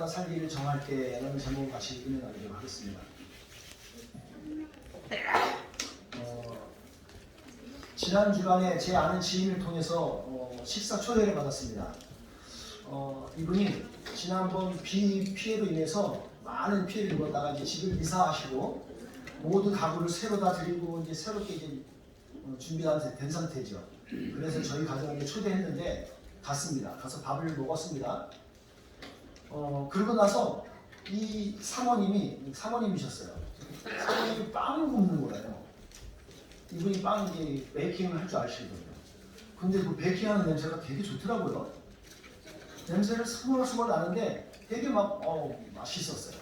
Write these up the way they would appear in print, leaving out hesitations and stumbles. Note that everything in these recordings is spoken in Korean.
따라 살기를 정할 때라는 제목을 같이 읽으며 나누도록 하겠습니다. 지난 주간에 제 아는 지인을 통해서 식사 초대를 받았습니다. 이분이 지난번 비 피해로 인해서 많은 피해를 입었다가 이제 집을 이사하시고 모든 가구를 새로 다 드리고 이제 새롭게 이제 준비된 상태죠. 그래서 저희 가정에 초대했는데 갔습니다. 가서 밥을 먹었습니다. 그러고 나서 이 사모님이셨어요. 사모님이 빵을 굽는 거예요. 이분이 빵 이제 베이킹을 할 줄 아시거든요. 근데 그 베이킹하는 냄새가 되게 좋더라고요. 냄새를 스멀스멀 나는데 되게 막 맛있었어요.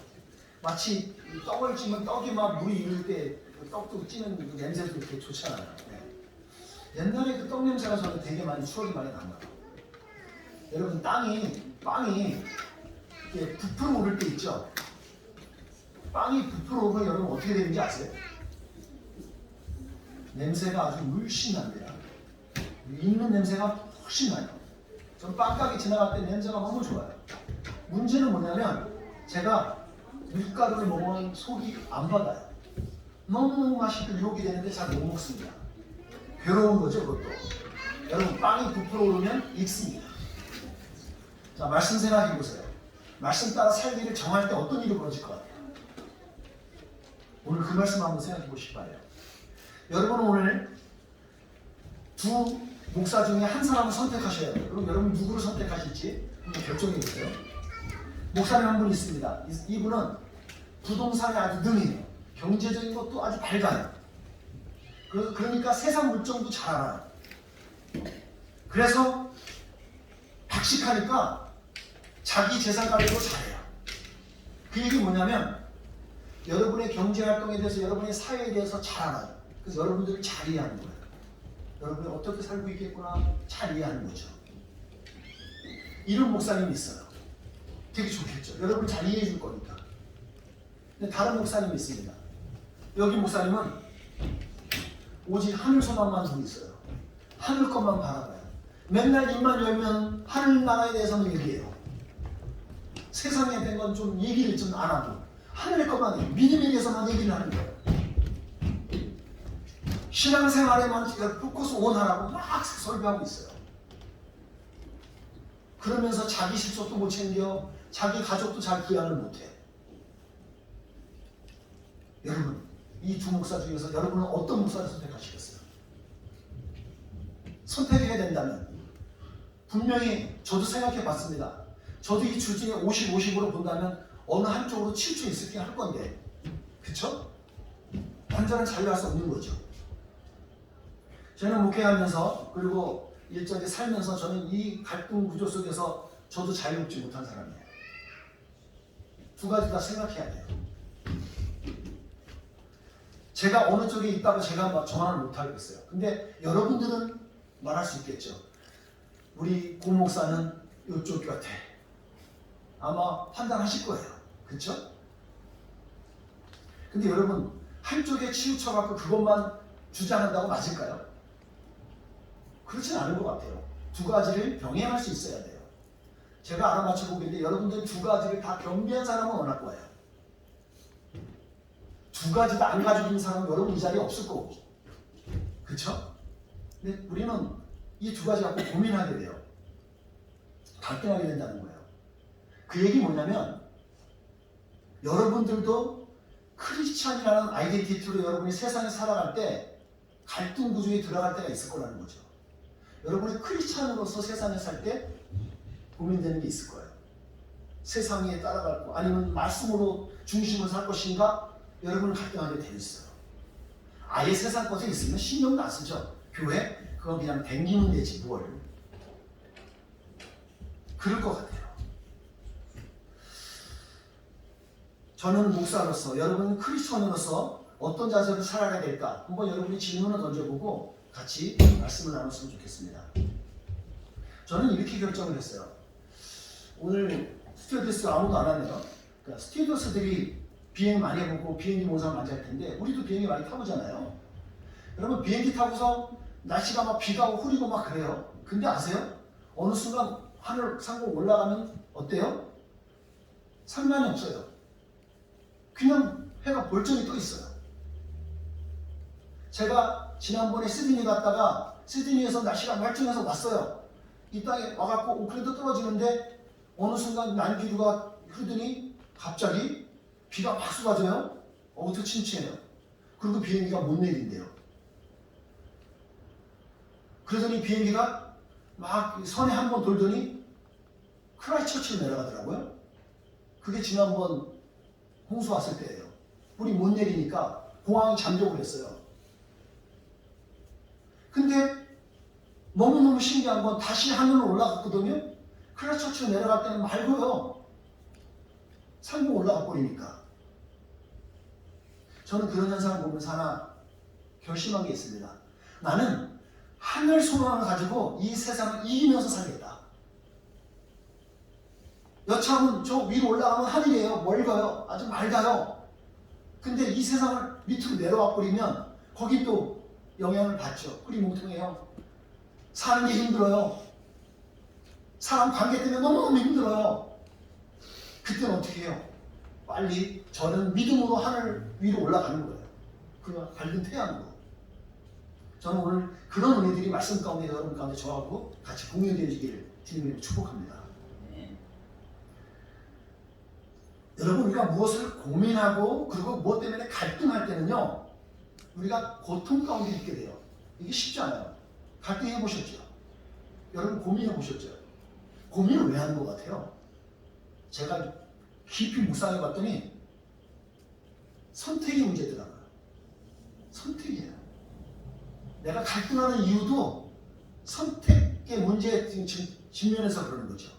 마치 떡을 찌면 떡이 막 물이 익을 때 떡도 찌는 그 냄새도 이렇게 좋잖아요. 네. 옛날에 그 떡 냄새가 저는 되게 많이 추억이 많이 남아요. 여러분 빵이 이렇게 부풀어 오를 때 있죠. 빵이 부풀어 오면 여러분 어떻게 되는지 아세요? 냄새가 아주 물씬 납니다. 익는 냄새가 훨씬 나요. 전 빵가게 지나갈 때 냄새가 너무 좋아요. 문제는 뭐냐면 제가 밀가루를 먹으면 속이 안 받아요. 너무 맛있고 유혹이 되는데 잘 못 먹습니다. 괴로운 거죠, 그것도. 여러분, 빵이 부풀어 오르면 익습니다. 자, 말씀 생각해 보세요. 말씀 따라 살기를 정할 때 어떤 일이 벌어질 것 같아요? 오늘 그 말씀 한번 생각해 보시기 바래요. 여러분은 오늘 두 목사 중에 한 사람을 선택하셔야 돼요. 그럼 여러분 누구를 선택하실지 한번 결정해 보세요. 목사님 한 분 있습니다. 이분은 부동산에 아주 능해요. 경제적인 것도 아주 밝아요. 그러니까 세상 물정도 잘 알아요. 그래서 박식하니까 자기 재산 관리도 잘해요. 그 얘기 뭐냐면 여러분의 경제활동에 대해서 여러분의 사회에 대해서 잘 알아요. 그래서 여러분들을 잘 이해하는 거예요. 여러분이 어떻게 살고 있겠구나 잘 이해하는 거죠. 이런 목사님이 있어요. 되게 좋겠죠. 여러분 잘 이해해 줄 거니까. 근데 다른 목사님이 있습니다. 여기 목사님은 오직 하늘 소망만 두고 있어요. 하늘 것만 바라봐요. 맨날 입만 열면 하늘나라에 대해서는 얘기해요. 세상에 된 건 좀 얘기를 좀 안 하고 하늘의 것만 해요. 믿음에 대해서만 얘기를 하는 거예요. 신앙생활에만 포커스 온 하라고 막 설교하고 있어요. 그러면서 자기 실속도 못 챙겨 자기 가족도 잘 기한을 못해. 여러분 이 두 목사 중에서 여러분은 어떤 목사를 선택하시겠어요? 선택해야 된다면 분명히 저도 생각해 봤습니다. 저도 이 줄 중에 50, 50으로 본다면 어느 한쪽으로 치우쳐 있을게 할 건데 그쵸? 완전한 자유할 수 없는 거죠. 저는 목회하면서 그리고 일정에 살면서 저는 이 갈등 구조 속에서 저도 자유롭지 못한 사람이에요. 두 가지 다 생각해야 돼요. 제가 어느 쪽에 있다고 제가 정하는 못하겠어요. 근데 여러분들은 말할 수 있겠죠. 우리 고 목사는 이쪽 같아. 아마 판단하실 거예요. 그렇죠? 근데 여러분 한쪽에 치우쳐갖고 그것만 주장한다고 맞을까요? 그렇진 않은 것 같아요. 두 가지를 병행할 수 있어야 돼요. 제가 알아맞혀 보겠는데 여러분들 두 가지를 다 겸비한 사람은 원할 거예요. 두 가지 다 안 가지고 있는 사람은 여러분 이 자리에 없을 거고. 그렇죠? 근데 우리는 이 두 가지 갖고 고민하게 돼요. 갈등하게 된다는 거예요. 그 얘기 뭐냐면 여러분들도 크리스찬이라는 아이덴티티로 여러분이 세상에 살아갈 때 갈등 구조에 들어갈 때가 있을 거라는 거죠. 여러분이 크리스찬으로서 세상에 살 때 고민되는 게 있을 거예요. 세상에 따라갈 거 아니면 말씀으로 중심을 살 것인가 여러분은 갈등하게 돼 있어요. 아예 세상 것에 있으면 신경도 안 쓰죠. 교회 그건 그냥 댕기면 되지 뭘. 그럴 것 같아요. 저는 목사로서 여러분은 크리스천으로서 어떤 자세로 살아가야 될까 한번 여러분이 질문을 던져보고 같이 말씀을 나눴으면 좋겠습니다. 저는 이렇게 결정을 했어요. 오늘 스튜어디스 아무도 안 하네요. 그러니까 스튜어디스들이 비행 많이 해보고 비행기 모사 많이 할 텐데 우리도 비행기 많이 타보잖아요. 여러분 비행기 타고서 날씨가 막 비가 오고 흐리고 막 그래요. 근데 아세요? 어느 순간 하늘 상공 올라가면 어때요? 상관이 없어요. 그냥 해가 멀쩡히 떠 있어요. 제가 지난번에 시드니 갔다가 시드니에서 날씨가 멀쩡해서 왔어요. 이 땅에 와갖고 오클랜드 떨어지는데 어느 순간 난기류가 흐르더니 갑자기 비가 막 쏟아져요. 어두침침해요. 그리고 비행기가 못 내린대요. 그러더니 비행기가 막 선에 한 번 돌더니 크라이처치로 내려가더라고요. 그게 지난번 홍수 왔을 때예요. 물이 못 내리니까 공항이 잠적을 했어요. 근데 너무너무 신기한 건 다시 하늘로 올라갔거든요. 크라이처치로 내려갈 때는 말고요. 상공 올라가 버리니까. 저는 그런 현상을 보면서 하나 결심한 게 있습니다. 나는 하늘 소망을 가지고 이 세상을 이기면서 살겠다. 여차하면 저 위로 올라가면 하늘이에요. 멀어요. 아주 맑아요. 근데 이 세상을 밑으로 내려와 버리면 거기 또 영향을 받죠. 흐리뭉텅해요. 사는 게 힘들어요. 사람 관계 때문에 너무너무 힘들어요. 그때는 어떻게 해요? 빨리 저는 믿음으로 하늘 위로 올라가는 거예요. 그 밝은 태양으로. 저는 오늘 그런 은혜들이 말씀 가운데 여러분 가운데 저하고 같이 공유되어지기를 주님으로 축복합니다. 여러분, 우리가 무엇을 고민하고 그리고 무엇 때문에 갈등할 때는요, 우리가 고통 가운데 있게 돼요. 이게 쉽지 않아요. 갈등해 보셨죠? 여러분 고민해 보셨죠? 고민을 왜 하는 것 같아요? 제가 깊이 묵상해 봤더니 선택의 문제더라고요. 선택이에요. 내가 갈등하는 이유도 선택의 문제에 직면해서 그러는 거죠.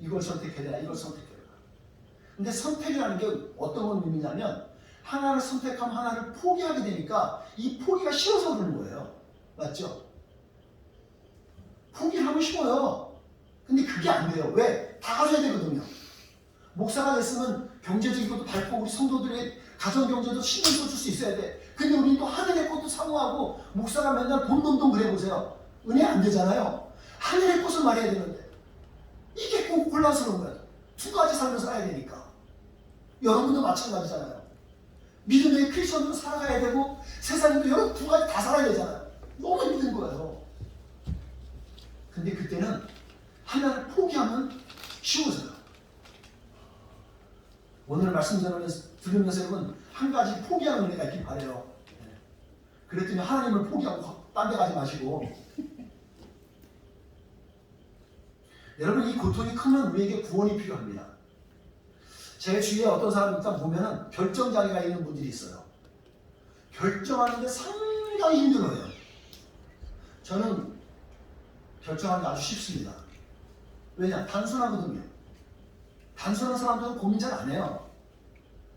이걸 선택해야 되나, 이걸 선택해야 되나. 근데 선택이라는 게 어떤 의미냐면 하나를 선택하면 하나를 포기하게 되니까 이 포기가 싫어서 그러는 거예요. 맞죠? 포기하면 쉬워요. 근데 그게 안 돼요. 왜? 다 가져야 되거든요. 목사가 됐으면 경제적이고도 밝고 우리 성도들의 가정 경제도 신경 써줄 수 있어야 돼. 근데 우리 또 하늘의 것도 사모하고 목사가 맨날 돈 그래 보세요. 은혜 안 되잖아요. 하늘의 것을 말해야 되는데 이게 꼭 혼란스러운 거예요. 두 가지 삶을 살아야 되니까. 여러분도 마찬가지잖아요. 믿음의 크리스천으로 살아가야 되고 세상에도 여러 두 가지 다 살아야 되잖아요. 너무 힘든 거예요. 근데 그때는 하나를 포기하면 쉬워져요. 오늘 말씀 들으면서 여러분 한 가지 포기하는 은혜가 있길 바래요. 그랬더니 하나님을 포기하고 딴 데 가지 마시고 여러분 이 고통이 크면 우리에게 구원이 필요합니다. 제 주위에 어떤 사람 일단 보면은 결정장애가 있는 분들이 있어요. 결정하는데 상당히 힘들어요. 저는 결정하는 게 아주 쉽습니다. 왜냐? 단순하거든요. 단순한 사람들은 고민 잘 안 해요.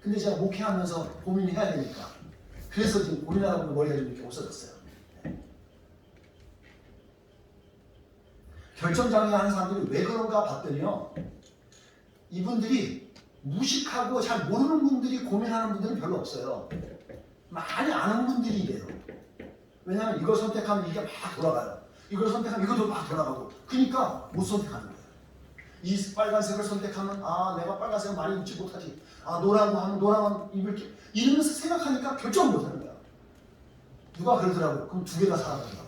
근데 제가 목회하면서 고민해야 되니까. 그래서 지금 고민하다 보면 머리가 좀 이렇게 없어졌어요. 결정장애 하는 사람들이 왜 그런가 봤더니요. 이분들이 무식하고 잘 모르는 분들이 고민하는 분들은 별로 없어요. 많이 아는 분들이 이래요. 왜냐하면 이걸 선택하면 이게 막 돌아가요. 이걸 선택하면 이것도 막 돌아가고. 그러니까 못 선택하는 거예요. 이 빨간색을 선택하면 아 내가 빨간색을 많이 입지 못하지. 아 노라고 하면 노랑은 입을게. 이러면서 생각하니까 결정을 못하는 거야. 누가 그러더라고요. 그럼 두 개 다 살아간다고.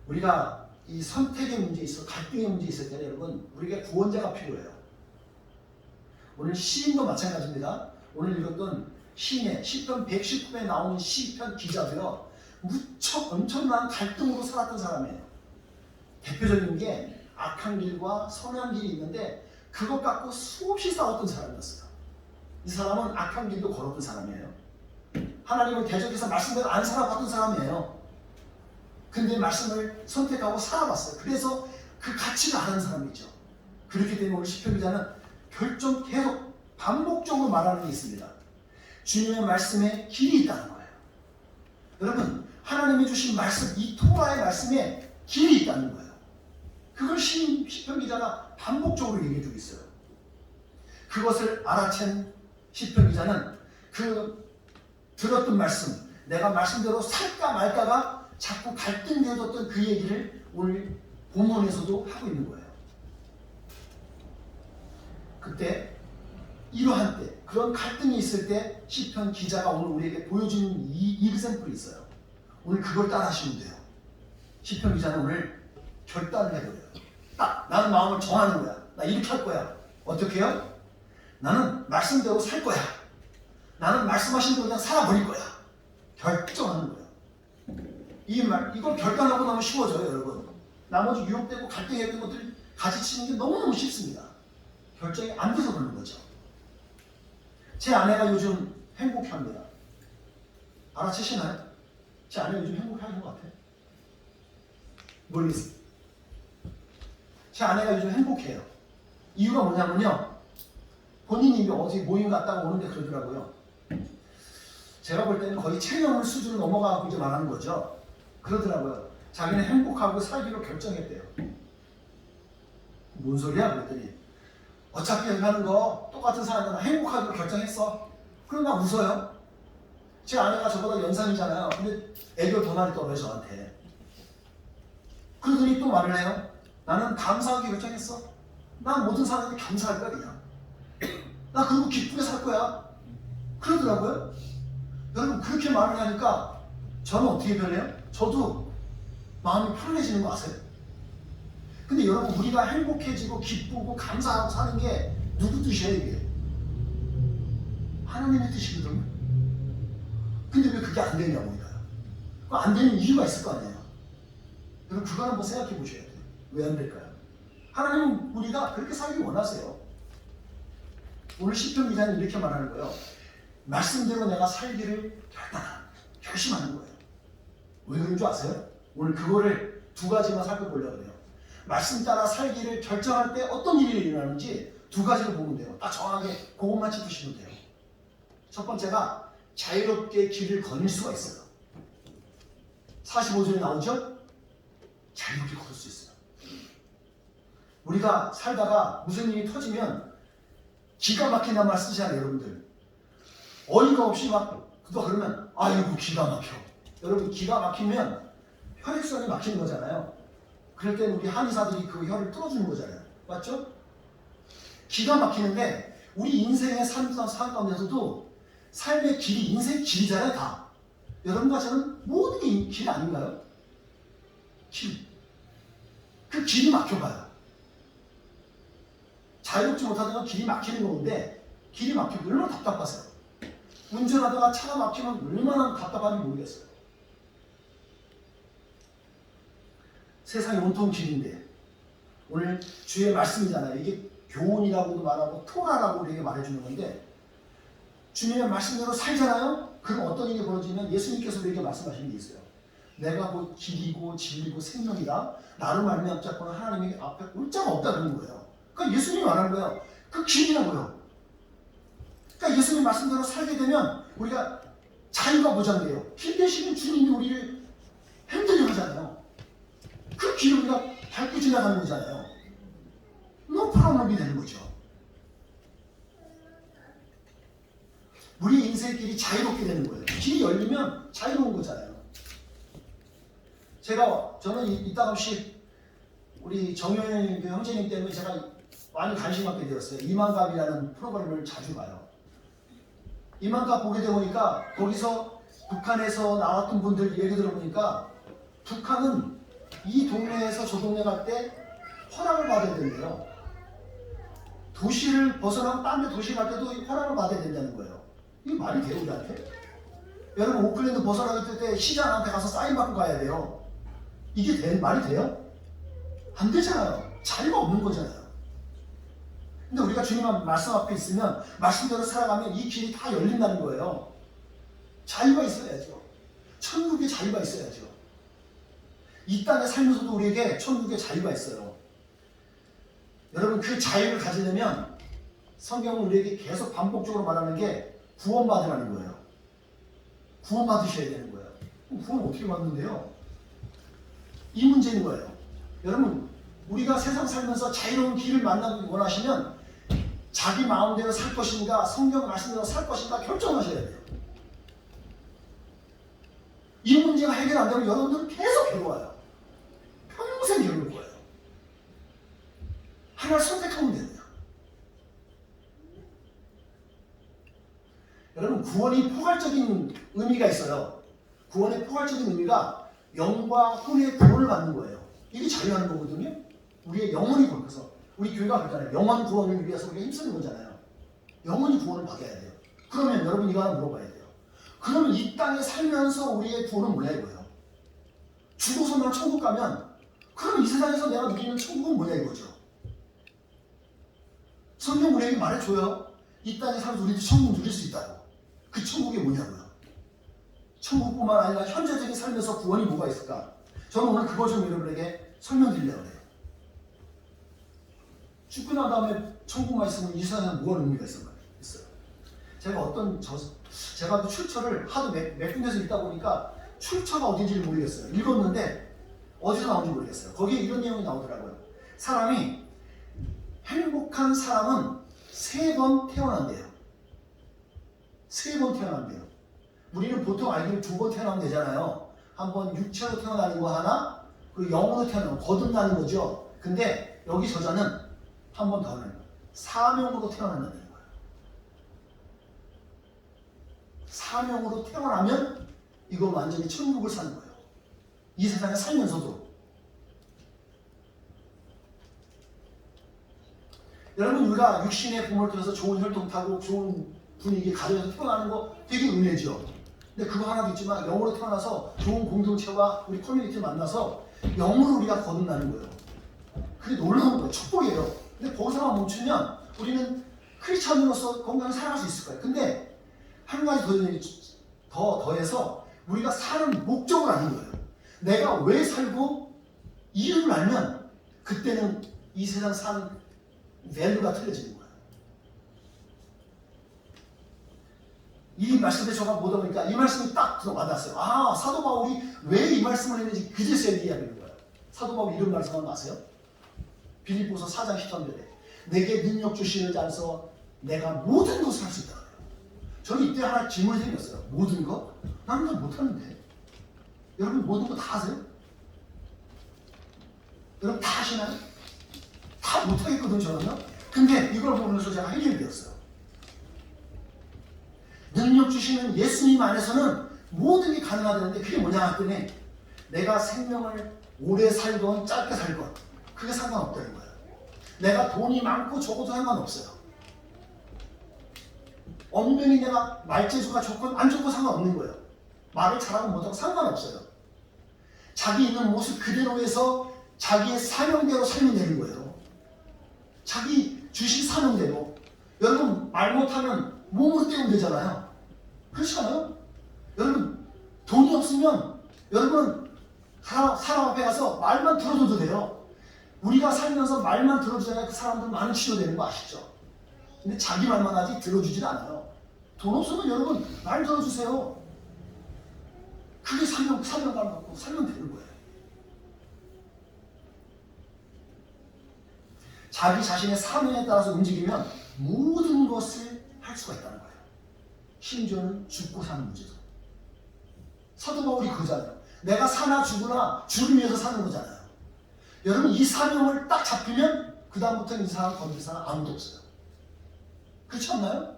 우리가 이 선택의 문제 있어, 갈등의 문제 있을 때는 여러분 우리에게 구원자가 필요해요. 오늘 시인도 마찬가지입니다. 오늘 읽었던 시인의 시편 119에 나오는 시편 기자도요. 무척 엄청난 갈등으로 살았던 사람이에요. 대표적인 게 악한 길과 선한 길이 있는데 그것 갖고 수없이 싸웠던 사람이었어요. 이 사람은 악한 길도 걸었던 사람이에요. 하나님을 대적해서 말씀대로 안 살아봤던 사람이에요. 근데 말씀을 선택하고 살아봤어요. 그래서 그 가치를 아는 사람이죠. 그렇기 때문에 오늘 시편 기자는 계속 반복적으로 말하는 게 있습니다. 주님의 말씀에 길이 있다는 거예요. 여러분 하나님이 주신 말씀, 이 토라의 말씀에 길이 있다는 거예요. 그걸 시편 기자가 반복적으로 얘기해주고 있어요. 그것을 알아챈 시편 기자는 그 들었던 말씀, 내가 말씀대로 살까 말까가 자꾸 갈등되어졌던 그 얘기를 오늘 본문에서도 하고 있는 거예요. 이러한 때, 그런 갈등이 있을 때 시편 기자가 오늘 우리에게 보여주는 이 example이 있어요. 오늘 그걸 따라 하시면 돼요. 시편 기자는 오늘 결단을 해버려요. 딱 나는 마음을 정하는 거야. 나 이렇게 할 거야. 어떻게 해요? 나는 말씀대로 살 거야. 나는 말씀하신 대로 그냥 살아버릴 거야. 결정하는 거예요. 이걸 결단하고 나면 쉬워져요, 여러분. 나머지 유혹되고 갈등했던 것들 가지치는 게 너무너무 쉽습니다. 결정이 안 돼서 그러는 거죠. 제 아내가 요즘 행복해합니다. 알아채시나요? 제 아내가 요즘 행복해하는 것 같아요. 모르겠어요. 제 아내가 요즘 행복해요. 이유가 뭐냐면요. 본인이 어디 모임 갔다가 오는데 그러더라고요. 제가 볼 때는 거의 체념을 수준을 넘어가고 이제 말하는 거죠. 그러더라고요. 자기는 행복하고 살기로 결정했대요. 뭔 소리야? 그랬더니 어차피 여기 하는 거 똑같은 사람들은 행복하기로 결정했어. 그럼 나 웃어요. 제 아내가 저보다 연상이잖아요. 근데 애교 더 많이 떨어요 저한테. 그러더니 또 말을 해요. 나는 감사하게 결정했어. 난 모든 사람한테 감사할 거야 그냥. 나 그리고 기쁘게 살 거야. 그러더라고요. 여러분 그렇게 말을 하니까 저는 어떻게 변해요? 저도 마음이 편해지는 거 아세요? 근데 여러분 우리가 행복해지고 기쁘고 감사하고 사는 게 누구 뜻이에요 이게? 하나님의 뜻이거든요. 근데 왜 그게 안 되냐고 우리가요. 그 안 되는 이유가 있을 거 아니에요. 여러분 그걸 한번 생각해 보셔야 돼요. 왜 안 될까요? 하나님은 우리가 그렇게 살기 원하세요. 오늘 시편 기자는 이렇게 말하는 거예요. 말씀대로 내가 살기를 결심하는 거예요. 왜 그런 줄 아세요? 오늘 그거를 두 가지만 살펴보려고 해요. 말씀 따라 살기를 결정할 때 어떤 일이 일어나는지 두 가지를 보면 돼요. 딱 정확하게 그것만 짚으시면 돼요. 첫 번째가 자유롭게 길을 거닐 수가 있어요. 45절에 나오죠? 자유롭게 걸을 수 있어요. 우리가 살다가 무슨 일이 터지면 기가 막힌단 말 쓰잖아요, 여러분들. 어이가 없이 막 그러면 아이고 기가 막혀. 여러분 기가 막히면 혈액순환이 막히는 거잖아요. 그럴 때는 우리 한의사들이 그 혈을 뚫어주는 거잖아요. 맞죠? 기가 막히는데 우리 인생의 삶 가운데서도 삶의 길이 인생 길이잖아요 다. 여러분과 저는 모든 게 길 아닌가요? 길. 그 길이 막혀봐요. 자유롭지 못하다가 길이 막히는 건데 길이 막히면 얼마나 답답하세요. 운전하다가 차가 막히면 얼마나 답답한지 모르겠어요. 세상이 온통 길인데 오늘 주의 말씀이잖아요. 이게 교훈이라고도 말하고 토라라고 우리에게 말해주는 건데 주님의 말씀대로 살잖아요. 그럼 어떤 일이 벌어지면 예수님께서 우리에게 말씀하시는 게 있어요. 내가 곧 길이고 진리고 생명이다. 나를 말미암자고는 하나님의 앞에 올 자가 없다 그러는 거예요. 그러니까 예수님이 말하는 거예요. 그 길이라고요. 그러니까 예수님 말씀대로 살게 되면 우리가 자유가 보장돼요. 길 대신에 주님이 우리를 힘들게 하잖아요. 그 길을 우리가 밟고 지나가는 거잖아요. 너 프로그램이 되는 거죠. 우리 인생의 길이 자유롭게 되는 거예요. 길이 열리면 자유로운 거잖아요. 저는 이따금씩 우리 정효영 형제님 때문에 제가 많이 관심 갖게 되었어요. 이만갑이라는 프로그램을 자주 봐요. 이만갑 보게 되보니까 거기서 북한에서 나왔던 분들 얘기 들어보니까 북한은 이 동네에서 저 동네 갈 때 허락을 받아야 된대요. 도시를 벗어나고 딴 데 도시 갈 때도 허락을 받아야 된다는 거예요. 이게 말이 돼요 우리한테? 여러분 오클랜드 벗어나갈 때 시장한테 가서 사인 받고 가야 돼요. 이게 말이 돼요? 안 되잖아요. 자유가 없는 거잖아요. 근데 우리가 주님 말씀 앞에 있으면 말씀대로 살아가면 이 길이 다 열린다는 거예요. 자유가 있어야죠. 천국의 자유가 있어야죠. 이 땅에 살면서도 우리에게 천국의 자유가 있어요. 여러분 그 자유를 가지려면 성경은 우리에게 계속 반복적으로 말하는 게 구원받으라는 거예요. 구원받으셔야 되는 거예요. 그럼 구원 어떻게 받는데요? 이 문제인 거예요. 여러분 우리가 세상 살면서 자유로운 길을 만나기 원하시면 자기 마음대로 살 것인가 성경 말씀대로 살 것인가 결정하셔야 돼요. 이 문제가 해결 안 되면 여러분들은 계속 괴로워요. 평생 괴로울 거예요. 하나를 선택하면 됩니다. 여러분 구원이 포괄적인 의미가 있어요. 구원의 포괄적인 의미가 영과 혼의 구원을 받는 거예요. 이게 자유하는 거거든요. 우리의 영혼이 구원해서 우리 교회가 그러잖아요. 영혼 구원을 위해서 우리가 힘쓰는 거잖아요. 영혼이 구원을 받아야 돼요. 그러면 여러분 이거 하나 물어봐야 돼요. 그러면 이 땅에 살면서 우리의 구원은 뭐냐 이거예요. 죽어서만 천국 가면 그럼 이 세상에서 내가 누리는 천국은 뭐냐 이거죠. 성경 우리에게 말해줘요. 이 땅에 살아서 우리도 천국 누릴 수 있다고. 그 천국이 뭐냐고요. 천국뿐만 아니라 현재적인 삶에서 구원이 뭐가 있을까? 저는 오늘 그거 좀 여러분에게 설명드리려고 해요. 죽고 난 다음에 천국만 있으면 이 세상에 무슨 의미가 있어요? 제가 출처를 하도 몇 군데서 읽다 보니까 출처가 어딘지를 모르겠어요. 읽었는데 어디서 나온지 모르겠어요. 거기에 이런 내용이 나오더라고요. 사람이 행복한 사람은 3번 태어난대요. 3번 태어난대요. 우리는 보통 알기로 2번 태어나면 되잖아요. 한 번 육체로 태어나는 거 하나, 그리고 영으로 태어나는 거, 거듭나는 거죠. 근데 여기 저자는 한 번 더는 사명으로 태어난다는 거예요. 사명으로 태어나면 이거 완전히 천국을 사는 거예요. 이 세상에 살면서도. 여러분 우리가 육신의 부모를 통해서 좋은 혈통 타고 좋은 분위기 가정에서 태어나는 거 되게 은혜죠. 근데 그거 하나도 있지만 영으로 태어나서 좋은 공동체와 우리 커뮤니티를 만나서 영으로 우리가 거듭나는 거예요. 그게 놀라운 거예요. 축복이에요. 근데 거기서만 멈추면 우리는 크리스찬으로서 건강히 살아갈 수 있을 거예요. 근데 한 가지 더해서 우리가 사는 목적을 아는 거예요. 내가 왜 살고 이유를 알면 그때는 이 세상 사는 밸류가 틀려지는 거예요. 이 말씀에 제가 보다 보니까 이 말씀이 딱 와닿았어요. 아, 사도 바울이 왜 이 말씀을 했는지 그제서야 이해하는 거예요. 사도 바울 이런 말씀 한번 아세요? 빌립보서 4장 13절에 내게 능력 주시는 자에서 내가 모든 것을 할 수 있다. 저는 이때 하나 질문이 생겼어요. 모든 것? 나는 다 못하는데. 여러분 모든 거 다 아세요? 여러분 다 아시나요? 다 못하겠거든요 저는요. 근데 이걸 보면서 제가 해결되었어요. 능력 주시는 예수님 안에서는 모든 게 가능하다는데 그게 뭐냐 했더니 내가 생명을 오래 살건 짧게 살건 그게 상관없다는 거예요. 내가 돈이 많고 적어도 상관없어요. 엄연히 내가 말재주가 좋건 안 좋고 상관없는 거예요. 말을 잘하고 못하고 상관없어요. 자기 있는 모습 그대로에서 자기의 사명대로 살면 되는 거예요. 자기 주신 사명대로. 여러분 말 못하면 몸으로 때우면 되잖아요. 그렇지 않아요? 여러분 돈이 없으면 여러분 사람 앞에 가서 말만 들어줘도 돼요. 우리가 살면서 말만 들어주잖아요. 그 사람들 많은 치료되는 거 아시죠? 근데 자기 말만 하지 들어주질 않아요. 돈 없으면 여러분 말 들어주세요. 그게 사명감 갖고 살면 되는 거예요. 자기 자신의 사명에 따라서 움직이면 모든 것을 할 수가 있다는 거예요. 심지어는 죽고 사는 문제도. 사도 바울이 그거잖아요. 내가 사나 죽으나 주를 위해서 사는 거잖아요. 여러분 이 사명을 딱 잡히면 그 다음부터는 이 사람 건질 사람 아무도 없어요. 그렇지 않나요?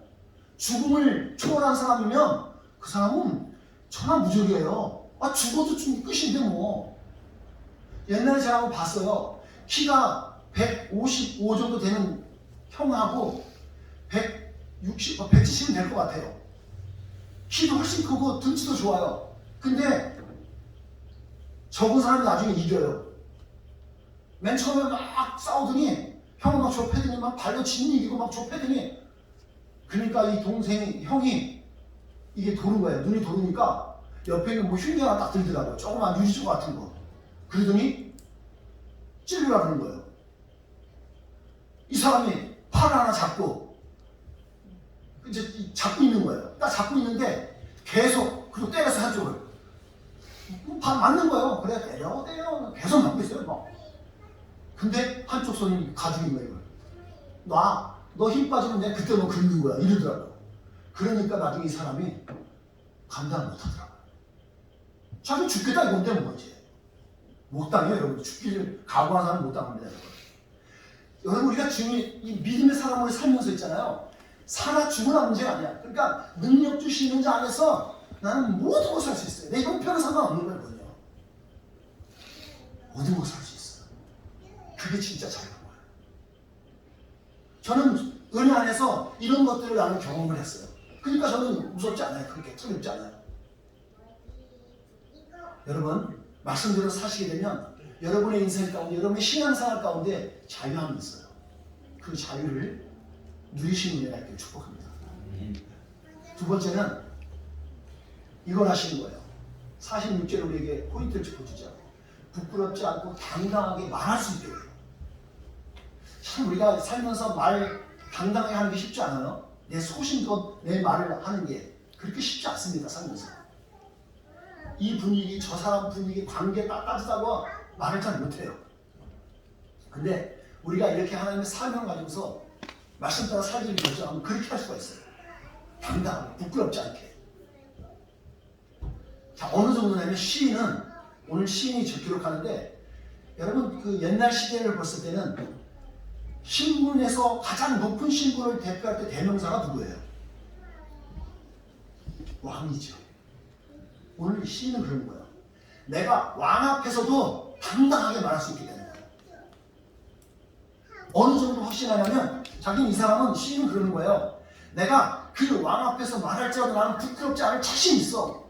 죽음을 초월한 사람이면 그 사람은 천하무적이에요. 아 죽어도 끝인데 뭐. 옛날에 제가 한번 봤어요. 키가 155 정도 되는 형하고 170은 될 것 같아요. 키도 훨씬 크고 등치도 좋아요. 근데 적은 사람이 나중에 이겨요. 맨 처음에 막 싸우더니 형을 막 좁혀더니 막 발로 짓이기고 막 좁혀더니 그러니까 이 형이 이게 도는 거예요. 눈이 도르니까 옆에 있는 뭐 흉기 하나 딱 들더라고요. 조그만 유리조 같은 거. 그러더니 찔르라 그러는 거예요. 이 사람이 팔을 하나 잡고 이제 잡고 있는 거예요. 딱 잡고 있는데 계속 그리고 때려서 한쪽을 맞는 거예요. 그래 때려 계속 맞고 있어요. 막. 근데 한쪽 손이 가죽인 거예요. 너 힘 빠지면 내가 그때 너 긁는 거야 이러더라고요. 그러니까 나중에 이 사람이 감당 못 하더라고요. 자기 죽겠다 이건데 뭐 이제 못 당해요. 여러분 죽기를 각오한 사람은 못 당합니다. 여러분 우리가 이 믿음의 사람으로 살면서 있잖아요. 사나 죽으나 문제가 아니야. 그러니까 능력 주시는 자 안에서 나는 모든 것을 할 수 있어요. 내 형편은 상관없는 거거든요. 모든 것을 할 수 있어요. 그게 진짜 자유한 거예요. 저는 은혜 안에서 이런 것들을 나는 경험을 했어요. 그러니까 저는 무섭지 않아요. 그렇게 두렵지 않아요. 여러분, 말씀대로 사시게 되면 여러분의 인생 가운데, 여러분의 신앙생활 가운데 자유함이 있어요. 그 자유를 누리시는 은혜가 있기를 축복합니다. 두 번째는 이걸 하시는 거예요. 46절에 우리에게 포인트를 짚어주죠. 부끄럽지 않고 당당하게 말할 수 있게 해요. 참 우리가 살면서 말 당당하게 하는 게 쉽지 않아요. 내 소신껏 내 말을 하는 게 그렇게 쉽지 않습니다. 살면서 이 분위기, 저 사람 분위기, 관계 따뜻하고 말을 잘 못해요. 근데 우리가 이렇게 하나님의 사명을 가지고서 말씀 따라 살기를 결정하면 그렇게 할 수가 있어요. 당당하게, 부끄럽지 않게. 자, 어느 정도냐면 시인은, 오늘 시인이 기록하는데, 여러분 그 옛날 시대를 봤을 때는 신분에서 가장 높은 신분을 대표할 때 대명사가 누구예요? 왕이죠. 오늘 시인은 그런 거예요. 내가 왕 앞에서도 당당하게 말할 수 있게 되는 거예요. 어느 정도 확신하냐면 자기는 이 사람은 시인은 그러는 거예요. 내가 그 왕 앞에서 말할지라도 나는 부끄럽지 않을 자신이 있어.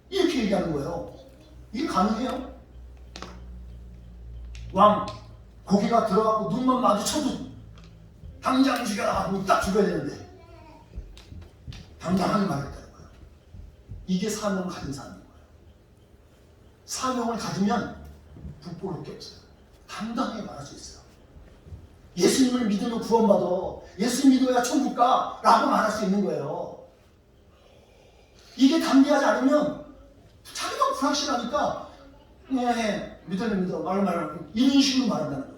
이렇게 얘기하는 거예요. 이게 가능해요? 왕 고개가 들어가고 눈만 마주쳐도 당장 죽여라 하고 딱 죽여야 되는데 당당하게 말했다는 거예요. 이게 사명을 가진 사람인 거예요. 사명을 가지면 부끄러울 게 없어요. 당당하게 말할 수 있어요. 예수님을 믿으면 구원받아. 예수 믿어야 천국 가. 라고 말할 수 있는 거예요. 이게 담대하지 않으면 자기가 불확실하니까 네, 믿으면 믿어. 말을 이런 식으로 말한다는 거예요.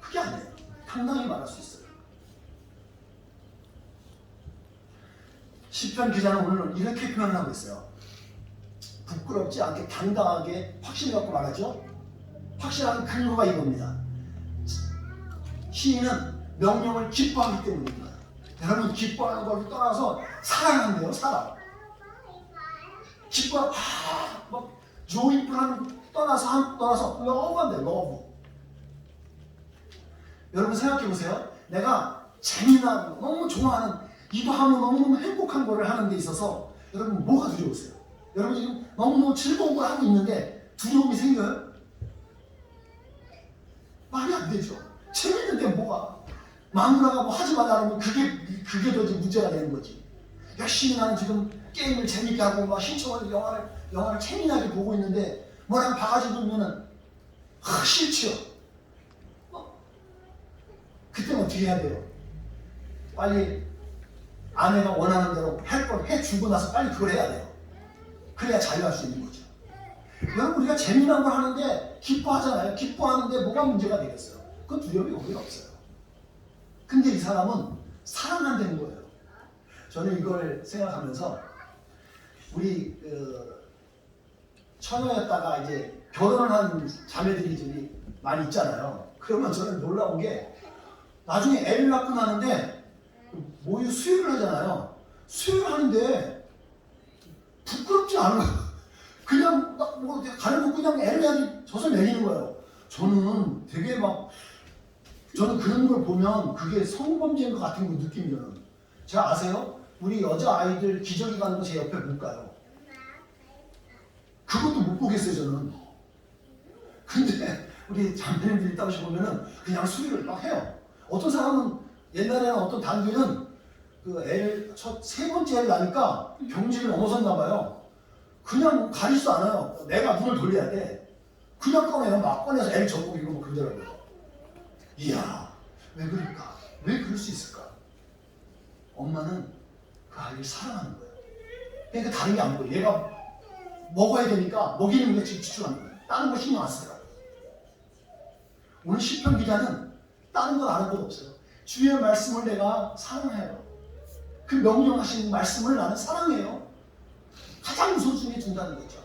그게 아니에요. 당당히 말할 수 있어요. 시편 기자는 오늘 이렇게 표현을 하고 있어요. 부끄럽지 않게 당당하게 확신을 갖고 말하죠. 확실한 근거가 이겁니다. 시인은 명령을 기뻐하기 때문입니다. 여러분 기뻐하는 걸 떠나서 사랑한대요. 사랑. 기뻐 막 조이풀한 떠나서 러브한대. 러브. 여러분 생각해 보세요. 내가 재미나고 너무 좋아하는 이거 하면 너무너무 행복한 거를 하는 데 있어서 여러분 뭐가 두려우세요? 여러분 지금 너무너무 즐거운 걸 하고 있는데 두려움이 생겨요? 말이 안 되죠. 재밌는데 뭐가 마누라가 뭐 하지 말라 그러면 그게 더 문제가 되는 거지. 열심히 나는 지금 게임을 재밌게 하고 막 신청하는 영화를 재미나게 보고 있는데 뭐랑 바가지 들면은 싫지요. 그때는 어떻게 해야 돼요? 빨리 아내가 원하는 대로 할 걸 해주고 나서 빨리 그걸 해야 돼요. 그래야 자유할 수 있는 거죠. 여러분 우리가 재미난 걸 하는데 기뻐하잖아요. 기뻐하는데 뭐가 문제가 되겠어요? 그건 두려움이 오히려 없어요. 근데 이 사람은 사랑한다는 거예요. 저는 이걸 생각하면서 우리 처녀였다가 이제 결혼을 한 자매들이 많이 있잖아요. 그러면 저는 놀라운 게 나중에 애를 낳고 나는데 모유 수유를 하잖아요. 수유를 하는데 부끄럽지 않아요. 그냥 뭐 가려고 그냥 애를 그냥 젖을 내리는 거예요. 저는 되게 저는 그런 걸 보면 그게 성범죄인 것 같은 거 느낌이 저는. 제가 아세요? 우리 여자아이들 기저귀 가는 거 제 옆에 못 가요. 그것도 못 보겠어요 저는. 근데 우리 자매님들이 따라서 보면은 그냥 수유를 막 해요. 어떤 사람은 옛날에는 어떤 단기는 그 애를 세 번째 애를 낳으니까 경지를 넘어섰나 봐요. 그냥 가리지도 않아요. 내가 눈을 돌려야 돼. 그냥 꺼내요. 막 꺼내서 애를 접고 이거 뭐 그러더라고요. 이야, 왜 그럴까? 왜 그럴 수 있을까? 엄마는 그 아이를 사랑하는 거예요. 그러니까 다른 게 안 보여요. 얘가 먹어야 되니까 먹이는 게 지금 집중하는 거예요. 다른 거 신경 안 쓰더라고요. 오늘 시편 기자는 다른 건 아는 것 없어요. 주의 말씀을 내가 사랑해요. 그 명령하신 말씀을 나는 사랑해요. 가장 우선순위에 둔다는 거죠.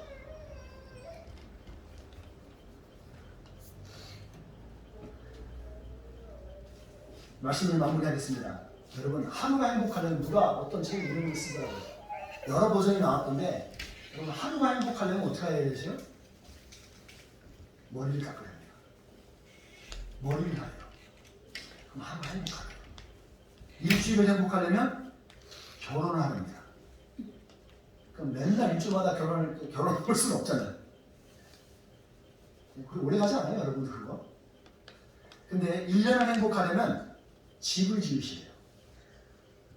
말씀을 마무리하겠습니다. 여러분 하루가 행복하려면 누가 어떤 책에 이런 걸 쓰더라고요. 여러 버전이 나왔던데 여러분 하루가 행복하려면 어떻게 해야 되죠? 머리를 깎아야 돼요. 머리를 가요. 그럼 하루가 행복하대요. 일주일을 행복하려면 결혼을 하는 겁니다. 그럼 맨날 일주일마다 결혼을 할 수는 없잖아요. 그리고 오래 가지 않아요, 여러분들 그거? 근데 1년을 행복하려면 집을 지으시래요.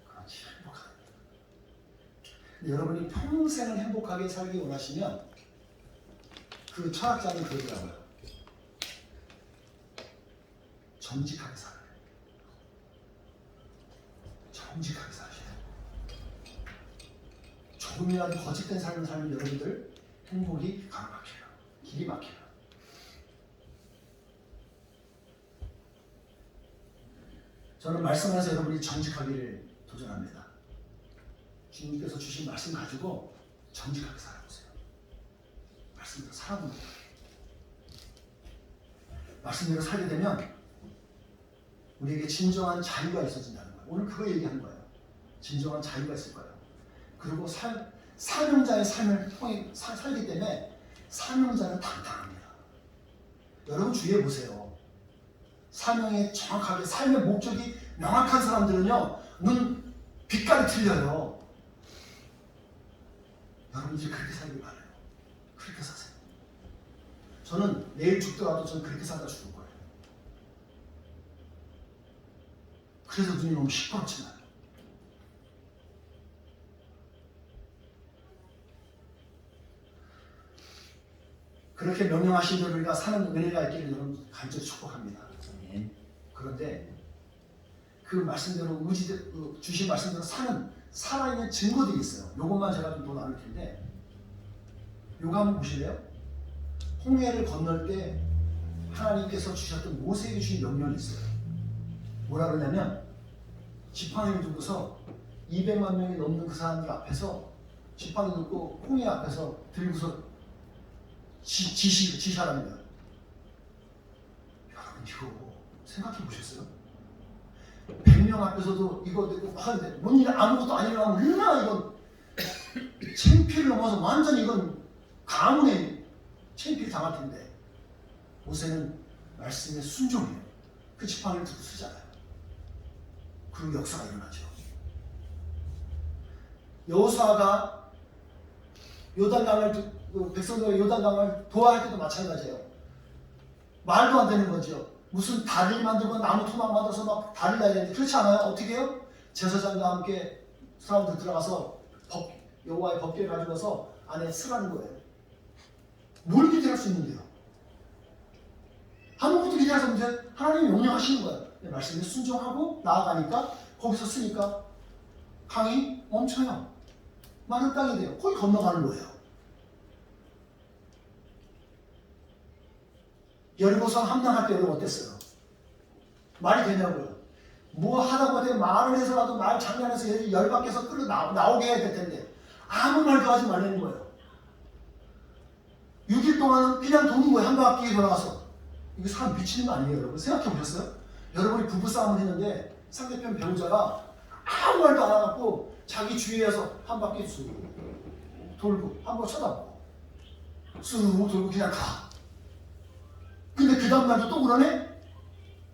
그렇지, 행복하다. 여러분이 평생을 행복하게 살기 원하시면 그 철학자는 그러더라고요. 정직하게 살아요. 정직하게 사셔야 돼요. 조금이라도 거짓된 삶을 살면 여러분들 행복이 가로막혀요. 길이 막혀요. 저는 말씀하면서 여러분이 정직하기를 도전합니다. 주님께서 주신 말씀 가지고 정직하게 살아보세요. 말씀대로 살아보는 거예요. 말씀대로 살게 되면 우리에게 진정한 자유가 있어진다는 거예요. 오늘 그거 얘기하는 거예요. 진정한 자유가 있을 거예요. 그리고 사명자의 삶을 통해 살기 때문에 사명자는 당당합니다. 여러분 주의해 보세요. 사명에 정확하게 삶의 목적이 명확한 사람들은요, 눈 빛깔이 틀려요. 여러분 이제 그렇게 살길 바라요. 그렇게 사세요. 저는 내일 죽더라도 저는 그렇게 살다 죽을 거예요. 그래서 눈이 너무 시끄럽지 않아요. 그렇게 명령하신 대로 우리가 사는 은혜가 있기를 여러분 간절히 축복합니다. 그런데 그 말씀대로 주신 말씀대로 살아있는 증거들이 있어요. 요것만 제가 좀 더 나눌 텐데, 요거 한번 보실래요? 홍해를 건널 때 하나님께서 주셨던 모세에게 주신 명령이 있어요. 뭐라 그러냐면 지팡이를 두고서 200만 명이 넘는 그 사람들 앞에서 지팡이 들고 홍해 앞에서 들고서 지시하랍니다. 여러분 이거 생각해 보셨어요? 100명 앞에서도 이거 하는데 뭔 일 아무것도 안 일어나면 얼마나 이건 창피를 넘어서 완전히 이건 가문에 창피를 당할 텐데, 모세는 말씀에 순종해요. 그 지팡이를 들고 쓰잖아요. 그리고 역사가 일어나죠. 여호수아가 백성들의 요단강을 도하할 때도 마찬가지예요. 말도 안 되는 거죠. 무슨 다리를 만들고 나무 토막 만들어서 막 다리를 날려야 되는데 그렇지 않아요? 어떻게 해요? 제사장과 함께 사람들 들어가서 여호와의 법궤를 가지고서 안에 쓰라는 거예요. 뭘 기대할 수 있는데요? 아무것도 기대할 수 없는데 하나님이 명령하시는 거예요. 말씀에 순종하고 나아가니까 거기서 쓰니까 강이 멈춰요. 마른 땅이 돼요. 거기 건너가는 거예요. 여리고성 함락할 때 여러분 어땠어요? 말이 되냐고요? 뭐 하다 보니 말을 해서라도 말 장난해서 열받게서 끌어 나오게 해야 될 텐데 아무 말도 하지 말라는 거예요. 6일 동안은 그냥 도는 거예요. 한 바퀴 돌아가서. 이거 사람 미치는 거 아니에요, 여러분? 생각해 보셨어요? 여러분이 부부싸움을 했는데 상대편 배우자가 아무 말도 안 하고 자기 주위에서 한 바퀴 쑥 돌고 한 번 쳐다보고 쑥 돌고 그냥 가. 근데 그 다음날도 또 그러네?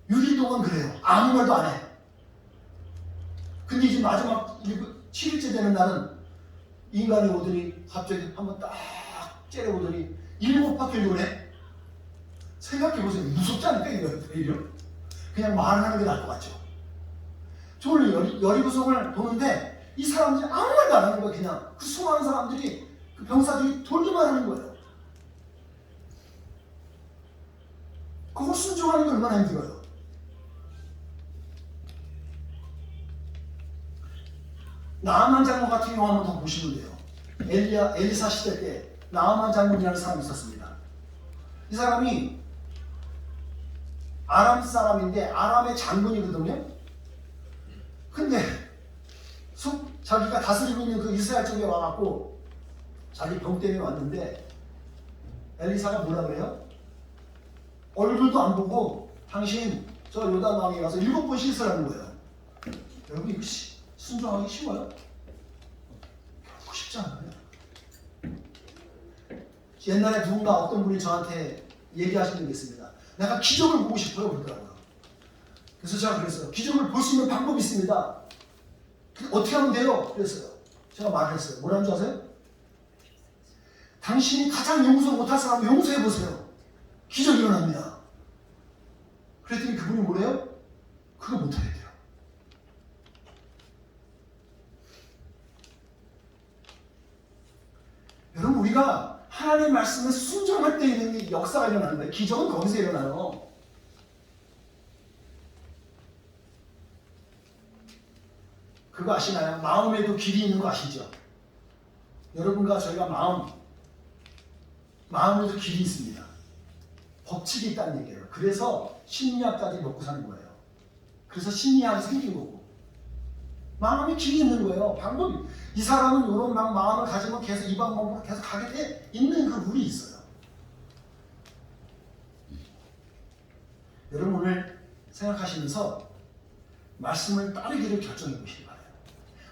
6일 동안 그래요. 아무 말도 안 해. 근데 이제 마지막 7일째 되는 날은 인간이 오더니 갑자기 한번 딱 째려보더니 7바퀴를 도네? 생각해보세요. 무섭지 않을까 이거? 그냥 말하는 게 나을 것 같죠? 저는 여리고성을 도는데 이 사람들이 아무 말도 안 하는 거예요. 그냥 그 수많은 사람들이 그 병사들이 돌기만 하는 거예요. 그거 순종하는 게 얼마나 힘들어요. 나아만 장군 같은 경우 한번 더 보시면 돼요. 엘리사 시대 때 나아만 장군이라는 사람이 있었습니다. 이 사람이 아람 사람인데 아람의 장군이거든요. 근데 자기가 다스리고 있는 그 이스라엘 쪽에 와갖고 자기 병 때문에 왔는데 엘리사가 뭐라 그래요? 얼굴도 안 보고 당신 저 요단강에 가서 7번 씻으라는 거예요. 여러분 이거 순종하기 쉬워요? 결코 쉽지 않아요. 옛날에 누군가 어떤 분이 저한테 얘기하신 적이 있습니다. 내가 기적을 보고 싶어요 그러더라고요. 그래서 제가 그랬어요. 기적을 볼 수 있는 방법이 있습니다. 어떻게 하면 돼요? 그랬어요. 제가 말했어요. 뭐라는 줄 아세요? 당신이 가장 용서 못할 사람 용서해 보세요. 기적이 일어납니다. 그랬더니 그분이 뭐래요? 그거 못하겠대요. 여러분 우리가 하나님의 말씀에 순종할 때 있는 역사가 일어나는 거예요. 기적은 거기서 일어나요. 그거 아시나요? 마음에도 길이 있는 거 아시죠? 여러분과 저희가 마음에도 길이 있습니다. 법칙이 있다는 얘기예요. 그래서 심리학까지 먹고 사는 거예요. 그래서 심리학이 생긴 거고 마음에 길이 있는 거예요. 방법이 이 사람은 이런 마음을 가지면 계속 이 방법으로 계속 가게 돼 있는 그 룰이 있어요. 여러분 오늘 생각하시면서 말씀을 따르기를 결정해 보시기 바랍니다.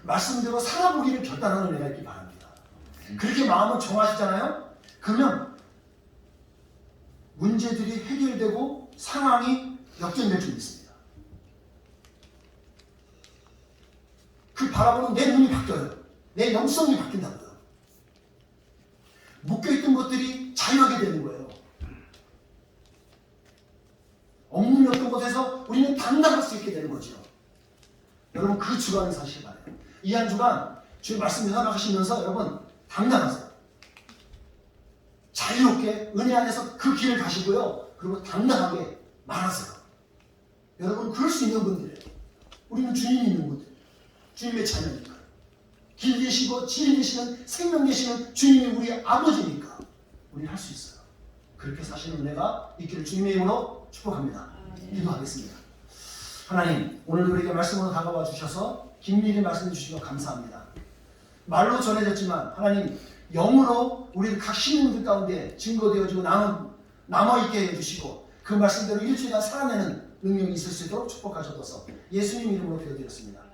말씀대로 살아보기를 결단하는 은혜가 있기 바랍니다. 그렇게 마음을 정하시잖아요? 그러면 문제들이 해결되고 상황이 역전될 줄 믿습니다. 그 바라보는 내 눈이 바뀌어요. 내 영성이 바뀐다고요. 묶여있던 것들이 자유하게 되는 거예요. 억눌렸던 곳에서 우리는 당당할 수 있게 되는 거죠. 여러분 그 주간을 사시기 바라요. 이 한 주간 주의 말씀 생각하시면서 여러분 당당하세요. 자유롭게 은혜 안에서 그 길을 가시고요. 그리고 당당하게 말하세요. 여러분 그럴 수 있는 분들이에요. 우리는 주님이 있는 분들, 주님의 자녀니까. 길 계시고 질 계시는 생명 계시는 주님이 우리 아버지니까 우리는 할 수 있어요. 그렇게 사시는 은혜가 있기를 주님의 이름으로 축복합니다. 기도하겠습니다. 하나님 오늘 우리에게 말씀으로 다가와 주셔서 긴밀히 말씀해 주시고 감사합니다. 말로 전해졌지만 하나님 영으로 우리 각 시민들 가운데 증거되어지고 남아있게 해주시고 그 말씀대로 일주일간 살아내는 능력이 있을 수 있도록 축복하셔서 예수님 이름으로 기도드렸습니다.